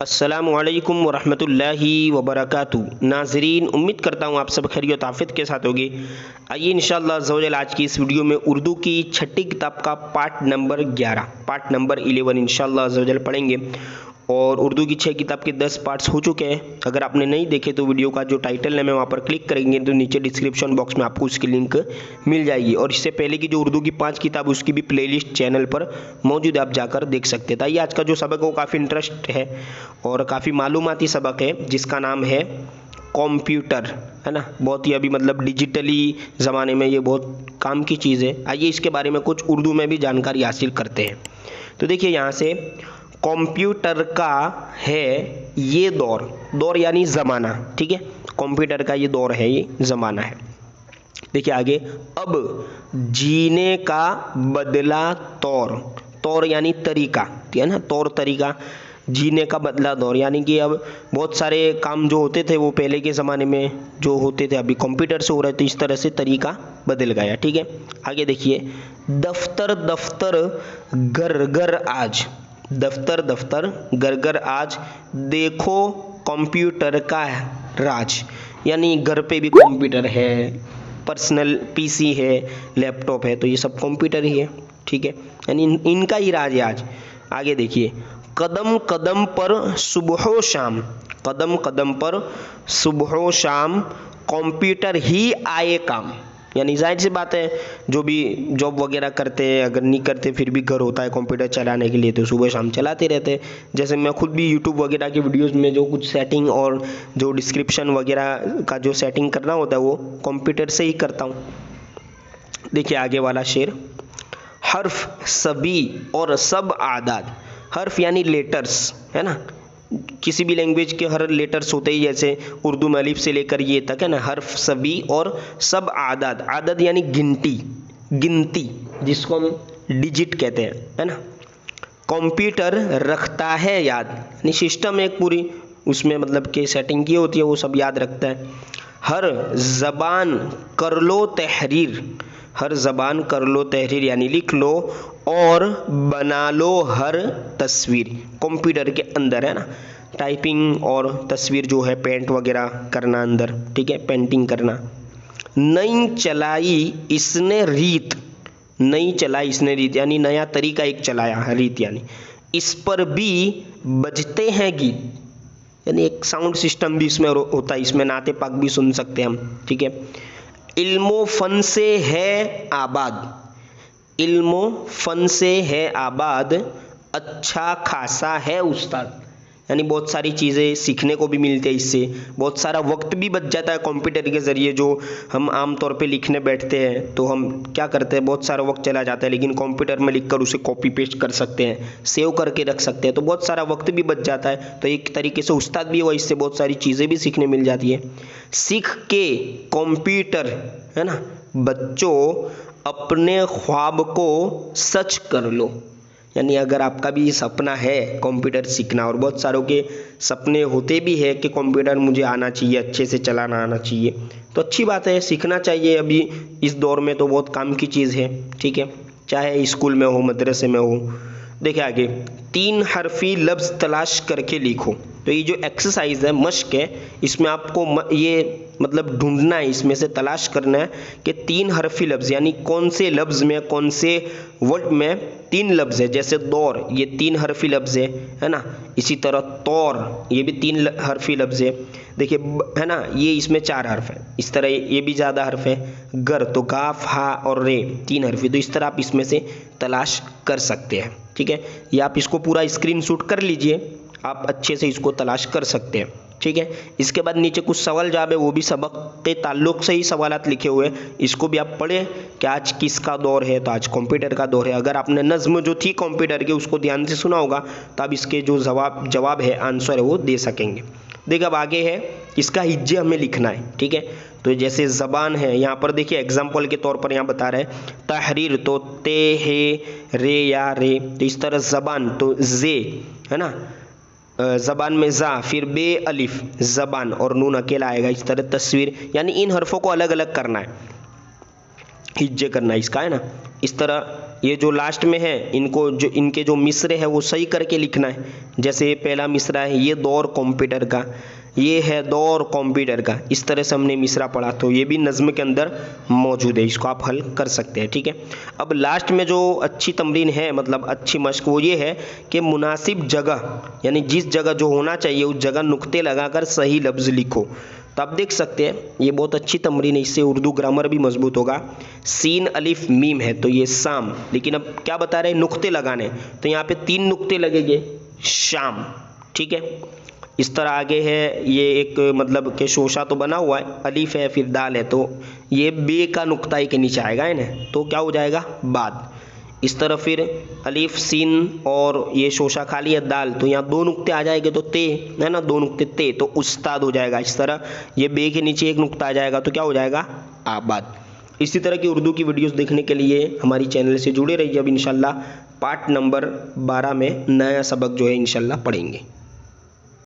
अस्सलामुअलैकुम वरहमतुल्लाहि वबरकातुहू। नाज़रीन, उम्मीद करता हूँ आप सब खैरियत आफियत के साथ होगी। आइए इंशाअल्लाह ज़ौजल आज की इस वीडियो में उर्दू की छठी किताब का पार्ट नंबर 11 पार्ट नंबर 11 इंशाअल्लाह ज़ौजल पढ़ेंगे। और उर्दू की 6 किताब के 10 पार्ट्स हो चुके हैं। अगर आपने नहीं देखे तो वीडियो का जो टाइटल है मैं वहाँ पर क्लिक करेंगे तो नीचे डिस्क्रिप्शन बॉक्स में आपको उसकी लिंक मिल जाएगी। और इससे पहले की जो उर्दू की 5 किताब उसकी भी प्लेलिस्ट चैनल पर मौजूद है, आप जाकर देख सकते हैं। तो आइए आज का जो सबक है वो काफ़ी इंटरेस्ट है और काफ़ी मालूमाती सबक है, जिसका नाम है कंप्यूटर, है ना। बहुत ही अभी मतलब डिजिटली ज़माने में ये बहुत काम की चीज़ है। आइए इसके बारे में कुछ उर्दू में भी जानकारी हासिल करते हैं। तो देखिए यहाँ से कंप्यूटर का है ये दौर यानी ज़माना, ठीक है। कंप्यूटर का ये दौर है, ये ज़माना है। देखिए आगे, अब जीने का बदला तौर यानी तरीका, ठीक है ना। तौर तरीका, जीने का बदला दौर यानी कि अब बहुत सारे काम जो होते थे वो पहले के ज़माने में जो होते थे अभी कंप्यूटर से हो रहे थे, इस तरह से तरीका बदल गया, ठीक है। आगे देखिए, दफ्तर दफ्तर घर घर आज, दफ्तर दफ्तर घर घर आज, देखो कंप्यूटर का राज, यानी घर पे भी कंप्यूटर है, पर्सनल पीसी है, लैपटॉप है, तो ये सब कंप्यूटर ही है, ठीक है। यानी इनका ही राज है आज। आगे देखिए, कदम कदम पर सुबह शाम, कदम कदम पर सुबह शाम कंप्यूटर ही आए काम, यानी जाहिर सी बात है जो भी जॉब वगैरह करते हैं, अगर नहीं करते फिर भी घर होता है कंप्यूटर चलाने के लिए, तो सुबह शाम चलाते रहते हैं। जैसे मैं खुद भी यूट्यूब वगैरह की वीडियोस में जो कुछ सेटिंग और जो डिस्क्रिप्शन वगैरह का जो सेटिंग करना होता है वो कंप्यूटर से ही करता हूँ। देखिए आगे वाला शेर, हर्फ सभी और सब आदाद, हर्फ यानी लेटर्स, है ना। किसी भी लैंग्वेज के हर लेटर्स होते ही, जैसे उर्दू में अलिफ से लेकर ये तक, है ना। हर्फ सभी और सब आदाद, आदद यानी गिनती जिसको हम डिजिट कहते हैं, है ना। कंप्यूटर रखता है याद, यानी सिस्टम एक पूरी उसमें मतलब कि सेटिंग की होती है, वो सब याद रखता है। हर ज़बान कर लो तहरीर, हर ज़बान कर लो तहरीर यानी लिख लो और बना लो हर तस्वीर, कंप्यूटर के अंदर, है ना। टाइपिंग और तस्वीर जो है पेंट वगैरह करना अंदर, ठीक है, पेंटिंग करना। नई चलाई इसने रीत, नई चलाई इसने रीत यानी नया तरीका एक चलाया, रीत यानी। इस पर भी बजते हैं गीत, यानी एक साउंड सिस्टम भी इसमें होता है, इसमें नाते पाक भी सुन सकते हैं हम, ठीक है। इल्मो फन से है आबाद, इल्मो फन से है आबाद, अच्छा खासा है उस्ताद, यानी बहुत सारी चीज़ें सीखने को भी मिलती है इससे, बहुत सारा वक्त भी बच जाता है कंप्यूटर के ज़रिए। जो हम आम तौर पे लिखने बैठते हैं तो हम क्या करते हैं, बहुत सारा वक्त चला जाता है, लेकिन कंप्यूटर में लिखकर उसे कॉपी पेस्ट कर सकते हैं, सेव करके रख सकते हैं, तो बहुत सारा वक्त भी बच जाता है। तो एक तरीके से उस्ताद भी हुआ, इससे बहुत सारी चीज़ें भी सीखने मिल जाती है। सीख के कंप्यूटर, है ना, बच्चों अपने ख्वाब को सच कर लो, यानी अगर आपका भी सपना है कंप्यूटर सीखना, और बहुत सारों के सपने होते भी है कि कंप्यूटर मुझे आना चाहिए, अच्छे से चलाना आना चाहिए, तो अच्छी बात है, सीखना चाहिए। अभी इस दौर में तो बहुत काम की चीज़ है, ठीक है, चाहे स्कूल में हो मदरसे में हो। देखिए आगे, 3 हरफी लफ्ज़ तलाश करके लिखो। तो ये जो एक्सरसाइज है, मश्क है, इसमें आपको ये मतलब ढूंढना है, इसमें से तलाश करना है कि 3 हरफी लफ्ज़ यानी कौन से लफ्ज़ में, कौन से वर्ड में 3 लफ्ज़ है। जैसे दौर, ये 3 हरफी लफ्ज़ है ना। इसी तरह तौर, ये भी 3 हरफी लफ्ज़ है। देखिए, है ना, ये इसमें 4 हर्फ है, इस तरह ये भी ज़्यादा हर्फ है। गर तो गाफ हा और रे 3 हरफी, तो इस तरह आप इसमें से तलाश कर सकते हैं, ठीक है। ये आप इसको पूरा स्क्रीनशॉट कर लीजिए, आप अच्छे से इसको तलाश कर सकते हैं, ठीक है। इसके बाद नीचे कुछ सवाल जवाब है, वो भी सबक के ताल्लुक से ही सवालात लिखे हुए हैं, इसको भी आप पढ़ें कि आज किसका दौर है, तो आज कंप्यूटर का दौर है। अगर आपने नज़्म जो थी कंप्यूटर के उसको ध्यान से सुना होगा तो आप इसके जो जवाब है, आंसर है, वो दे सकेंगे। देखिए अब आगे है, इसका हिज्जे हमें लिखना है, ठीक है। तो जैसे ज़बान है, यहाँ पर देखिए एग्जाम्पल के तौर पर यहाँ बता रहे हैं तहरीर, तो ते हे रे या रे, तो इस तरह ज़बान तो जे, है ना, ज़बान में ज़ा, फिर बे अलिफ ज़बान और नून अकेला आएगा। इस तरह तस्वीर, यानी इन हरफों को अलग अलग करना है, हिज्जे करना है इसका, है ना। इस तरह ये जो लास्ट में है इनको जो इनके जो मिसरे है वो सही करके लिखना है। जैसे पहला मिसरा है ये दौर कंप्यूटर का, ये है दौर कंप्यूटर का, इस तरह से हमने मिसरा पढ़ा, तो ये भी नज़्म के अंदर मौजूद है, इसको आप हल कर सकते हैं। ठीक है, अब लास्ट में जो अच्छी तमरीन है, मतलब अच्छी मश्क, वो ये है कि मुनासिब जगह, यानी जिस जगह जो होना चाहिए उस जगह नुक्ते लगाकर सही लफ्ज़ लिखो। तो आप देख सकते हैं ये बहुत अच्छी तमरीन है, इससे उर्दू ग्रामर भी मजबूत होगा। सीन अलिफ मीम है तो ये शाम, लेकिन अब क्या बता रहे हैं, नुक्ते लगाने, तो यहाँ पे 3 नुक्ते लगेंगे, शाम। ठीक है, इस तरह आगे है ये एक मतलब के शोशा तो बना हुआ है, अलिफ है फिर दाल है, तो ये बे का नुक्ता ही के नीचे आएगा है ना, तो क्या हो जाएगा बाद। इस तरह फिर अलिफ सीन और ये शोशा खाली है दाल, तो यहाँ 2 नुक्ते आ जाएंगे तो ते है ना, 2 नुक्ते ते, तो उस्ताद हो जाएगा। इस तरह ये बे के नीचे 1 नुक्ता आ जाएगा तो क्या हो जाएगा, आबाद। इसी तरह की उर्दू की वीडियोस देखने के लिए हमारी चैनल से जुड़े रहिए। अब इंशाल्लाह पार्ट नंबर 12 में नया सबक जो है इंशाल्लाह पढ़ेंगे।